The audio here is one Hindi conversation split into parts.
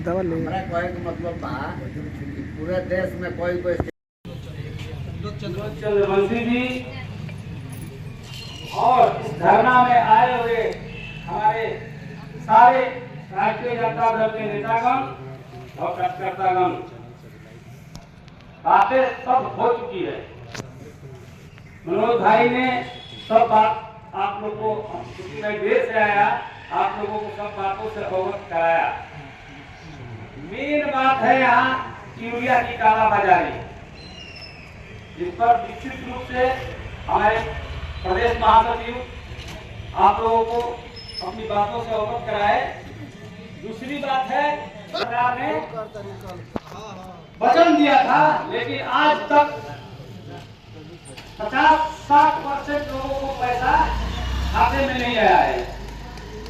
मतलब बा कि पूरे देश में कोई चंद्रवंशी जी और इस धरना में आए हुए हमारे सारे राष्ट्रीय जनता दल के नेतागण और कार्यकर्तागण, बातें सब हो चुकी है। मनोज भाई ने सब बात आप लोगों को, क्योंकि मैं देश से आया, आप लोगों को सब बातों से अवगत कराया। मेन बात है यहाँ यूरिया की कालाबाजारी, जिस पर निश्चित रूप से हमारे प्रदेश महासचिव आप लोगों को अपनी बातों से अवगत कराए। दूसरी बात है, सरकार ने वचन दिया था, लेकिन आज तक 50-60% लोगों को पैसा खाते में नहीं आया है,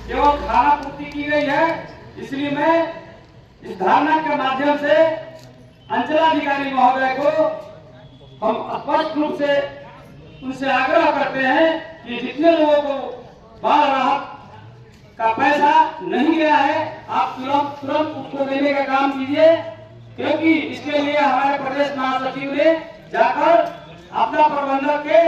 केवल खाना पूर्ति की गई है। इसलिए मैं इस धरना के माध्यम से अंचलाधिकारी महोदय को हम स्पष्ट रूप से उनसे आग्रह करते हैं कि जितने लोगों को बाढ़ राहत का पैसा नहीं गया है, आप तुरंत उसको देने का काम कीजिए, क्योंकि इसके लिए हमारे प्रदेश महासचिव ने जाकर आपदा प्रबंधक के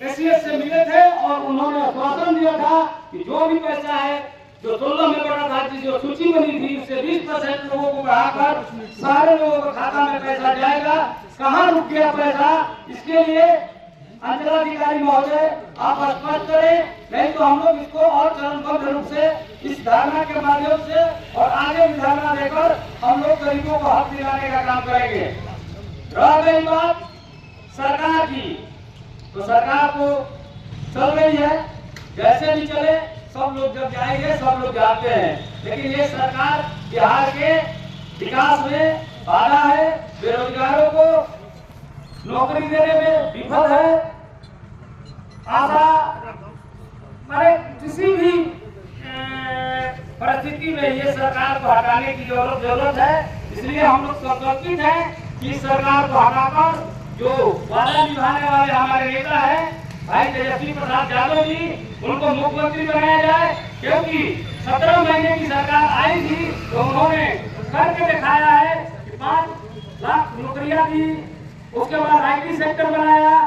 कैशियर से मिले थे और उन्होंने आश्वासन दिया था कि जो भी पैसा है, जो 16 में बढ़ा था, जो सूची बनी थी, उससे 20% लोगों को बढ़ाकर सारे लोगों के खाता में पैसा जाएगा। कहाँ रुक गया पैसा, इसके लिए अंचलाधिकारी महोदय आप स्पष्ट करें, नहीं तो हम लोग इसको और चरणबद्ध रूप से इस धरना के माध्यम से और आगे भी धरना देकर हम लोग गरीबों को हक दिलाने का काम करेंगे। रह गई बात सरकार की, तो सरकार को चल रही है, जैसे भी चले, सब लोग जब जाएंगे सब लोग जाते हैं, लेकिन ये सरकार बिहार के विकास में बाधा है, बेरोजगारों को नौकरी देने में विफल है। आशा माने किसी भी परिस्थिति में ये सरकार को हटाने की जरूरत है। इसलिए हम लोग संकल्पित हैं कि सरकार को हटाकर जो वादा निभाने वाले हमारे नेता हैं भाई तेजस्वी प्रसाद यादव जी, उनको मुख्यमंत्री बनाया जाए, क्योंकि 17 महीने की सरकार आई थी तो उन्होंने करके दिखाया है कि 5 लाख नौकरियां दी, उसके बाद IT सेक्टर बनाया,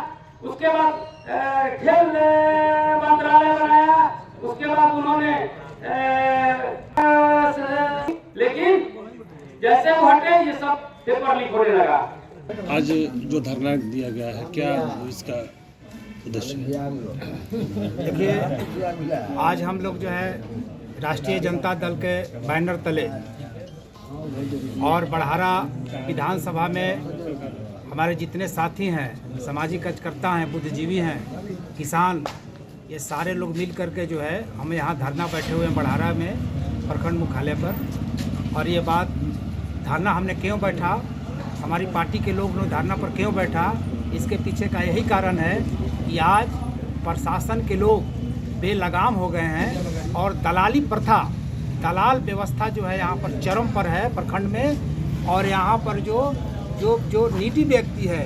उसके बाद खेल मंत्रालय बनाया, उसके बाद उन्होंने लेकिन जैसे वो हटे ये सब पेपर लीक होने लगा। आज जो धरना दिया गया है, क्या इसका उद्देश्य है? देखिए, आज हम लोग जो है राष्ट्रीय जनता दल के बैनर तले और बड़हारा विधानसभा में हमारे जितने साथी हैं, सामाजिक कार्यकर्ता हैं, बुद्धिजीवी हैं, किसान, ये सारे लोग मिल करके जो है हम यहाँ धरना बैठे हुए हैं बड़हारा में प्रखंड मुख्यालय पर। और ये बात धरना हमने क्यों बैठा, हमारी पार्टी के लोग धरना पर क्यों बैठा, इसके पीछे का यही कारण है कि आज प्रशासन के लोग बेलगाम हो गए हैं और दलाली प्रथा, दलाल व्यवस्था जो है यहाँ पर चरम पर है प्रखंड में। और यहाँ पर जो नीडी व्यक्ति है,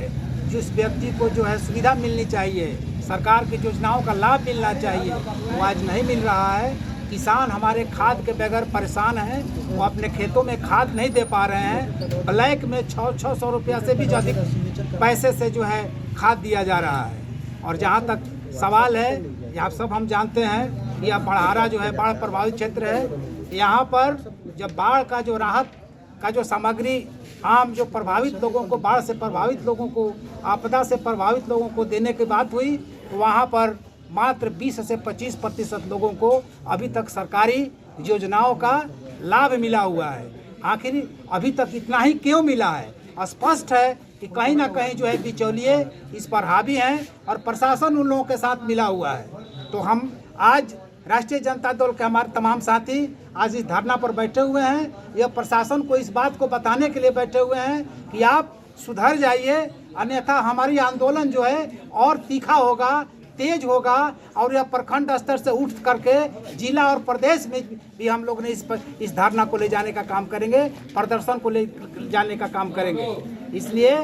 जिस व्यक्ति को जो है सुविधा मिलनी चाहिए, सरकार की योजनाओं का लाभ मिलना चाहिए, वो आज नहीं मिल रहा है। किसान हमारे खाद के बगैर परेशान हैं, वो अपने खेतों में खाद नहीं दे पा रहे हैं। ब्लैक में 600 रुपया से भी अधिक पैसे से जो है खाद दिया जा रहा है। और जहाँ तक सवाल है, यहाँ सब हम जानते हैं यह बड़हारा जो है बाढ़ प्रभावित क्षेत्र है। यहाँ पर जब बाढ़ का जो राहत का जो सामग्री आम जो प्रभावित लोगों को, बाढ़ से प्रभावित लोगों को, आपदा से प्रभावित लोगों को देने की बात हुई, तो वहाँ पर मात्र 20 से 25% लोगों को अभी तक सरकारी योजनाओं का लाभ मिला हुआ है। आखिर अभी तक इतना ही क्यों मिला है? स्पष्ट है कि कहीं ना कहीं जो है बिचौलिए इस पर हावी हैं और प्रशासन उन लोगों के साथ मिला हुआ है। तो हम आज राष्ट्रीय जनता दल के हमारे तमाम साथी आज इस धरना पर बैठे हुए हैं। यह प्रशासन को इस बात को बताने के लिए बैठे हुए हैं कि आप सुधर जाइए, अन्यथा हमारी आंदोलन जो है और तीखा होगा, तेज होगा और यह प्रखंड स्तर से उठ करके जिला और प्रदेश में भी हम लोग ने इस धरना को ले जाने का काम करेंगे, प्रदर्शन को ले जाने का काम करेंगे। इसलिए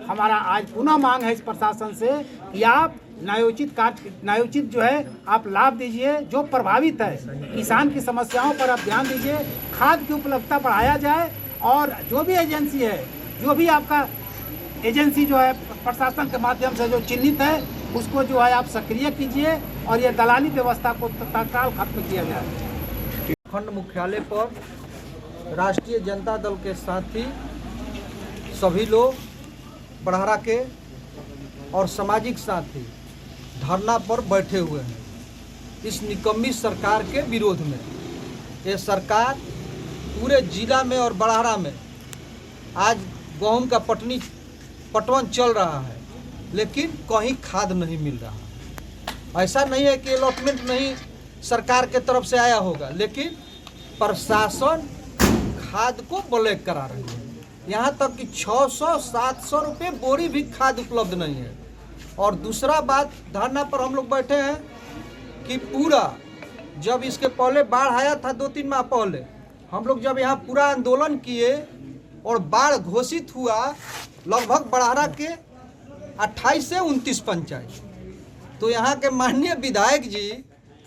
हमारा आज पुनः मांग है इस प्रशासन से कि आप न्यायोचित जो है आप लाभ दीजिए। जो प्रभावित है किसान की समस्याओं पर आप ध्यान दीजिए। खाद की उपलब्धता बढ़ाया जाए और जो भी एजेंसी है, जो भी आपका एजेंसी जो है प्रशासन के माध्यम से जो चिन्हित है, उसको जो है आप सक्रिय कीजिए और ये दलाली व्यवस्था को तत्काल खत्म किया जाए। खंड मुख्यालय पर राष्ट्रीय जनता दल के साथी सभी लोग बड़हरा के और सामाजिक साथी धरना पर बैठे हुए हैं इस निकम्मी सरकार के विरोध में। ये सरकार पूरे जिला में और बड़हरा में आज गेहूं का पटवन चल रहा है, लेकिन कहीं खाद नहीं मिल रहा। ऐसा नहीं है कि अलॉटमेंट नहीं सरकार के तरफ से आया होगा, लेकिन प्रशासन खाद को ब्लैक करा रही है। यहाँ तक कि 600-700 रुपये बोरी भी खाद उपलब्ध नहीं है। और दूसरा बात, धरना पर हम लोग बैठे हैं कि पूरा जब इसके पहले बाढ़ आया था 2-3 माह पहले, हम लोग जब यहाँ पूरा आंदोलन किए और बाढ़ घोषित हुआ, लगभग बड़हरा के 28 से 29 पंचायत, तो यहाँ के माननीय विधायक जी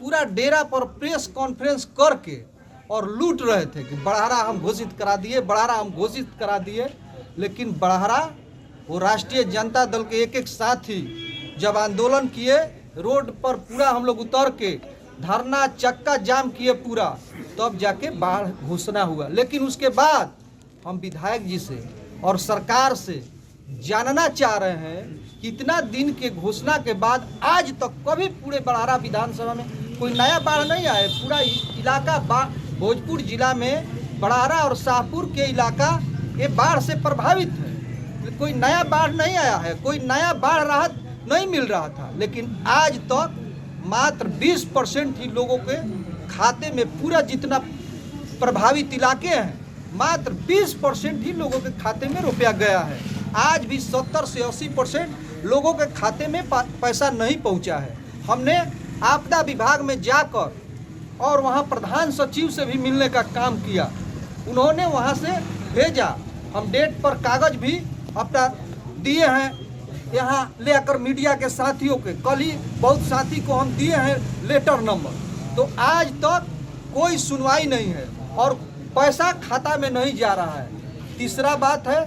पूरा डेरा पर प्रेस कॉन्फ्रेंस करके और लूट रहे थे कि बड़हरा हम घोषित करा दिए, बड़हरा हम घोषित करा दिए। लेकिन बड़हरा वो राष्ट्रीय जनता दल के एक साथी जब आंदोलन किए, रोड पर पूरा हम लोग उतर के धरना चक्का जाम किए पूरा, तब जाके बाढ़ घोषणा हुआ। लेकिन उसके बाद हम विधायक जी से और सरकार से जानना चाह रहे हैं कि इतना दिन के घोषणा के बाद आज तक कभी पूरे बड़हरा विधानसभा में कोई नया बाढ़ नहीं आया। पूरा इलाका भोजपुर जिला में बड़हरा और शाहपुर के इलाका ये बाढ़ से प्रभावित है। कोई नया बाढ़ नहीं आया है, कोई नया बाढ़ राहत नहीं मिल रहा था। लेकिन आज तक मात्र 20% ही लोगों के खाते में, पूरा जितना प्रभावित इलाके हैं, मात्र 20% ही लोगों के खाते में रुपया गया है। आज भी 70 से 80% लोगों के खाते में पैसा नहीं पहुंचा है। हमने आपदा विभाग में जाकर और वहां प्रधान सचिव से भी मिलने का काम किया, उन्होंने वहां से भेजा। हम डेट पर कागज भी अपना दिए हैं यहाँ ले आकर मीडिया के साथियों के, कल ही बहुत साथी को हम दिए हैं लेटर नंबर। तो आज तक कोई सुनवाई नहीं है और पैसा खाता में नहीं जा रहा है। तीसरा बात है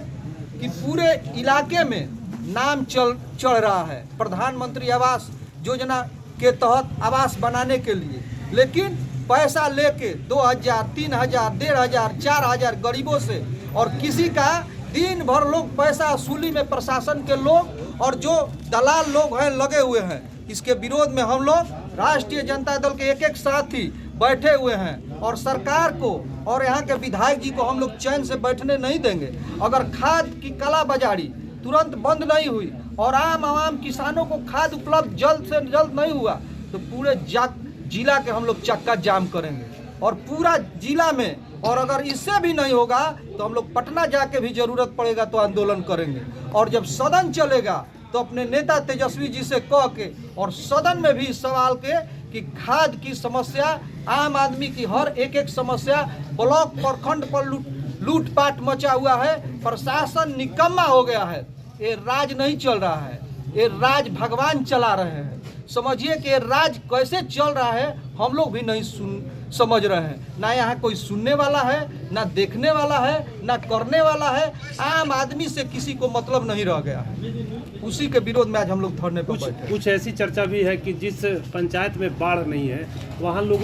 कि पूरे इलाके में नाम चढ़ रहा है प्रधानमंत्री आवास योजना के तहत आवास बनाने के लिए, लेकिन पैसा लेके 2000, 3000, 1500, 4000 गरीबों से, और किसी का दिन भर लोग पैसा वसूली में प्रशासन के लोग और जो दलाल लोग हैं लगे हुए हैं। इसके विरोध में हम लोग राष्ट्रीय जनता दल के एक साथी बैठे हुए हैं और सरकार को और यहाँ के विधायक जी को हम लोग चैन से बैठने नहीं देंगे। अगर खाद की कालाबाजारी तुरंत बंद नहीं हुई और आम किसानों को खाद उपलब्ध जल्द से जल्द नहीं हुआ, तो पूरे जिला के हम लोग चक्का जाम करेंगे और पूरा जिला में। और अगर इससे भी नहीं होगा तो हम लोग पटना जाके भी जरूरत पड़ेगा तो आंदोलन करेंगे। और जब सदन चलेगा तो अपने नेता तेजस्वी जी से कह के और सदन में भी सवाल के कि खाद की समस्या, आम आदमी की हर एक समस्या, ब्लॉक प्रखंड पर लूटपाट मचा हुआ है, प्रशासन निकम्मा हो गया है। ये राज नहीं चल रहा है, ये राज भगवान चला रहे हैं। समझिए कि ये राज कैसे चल रहा है हम लोग भी नहीं समझ रहे हैं। ना यहाँ कोई सुनने वाला है, ना देखने वाला है, ना करने वाला है। आम आदमी से किसी को मतलब नहीं रह गया है। उसी के विरोध में आज हम लोग धरने पर बैठे। कुछ ऐसी चर्चा भी है कि जिस पंचायत में बाढ़ नहीं है वहाँ लोग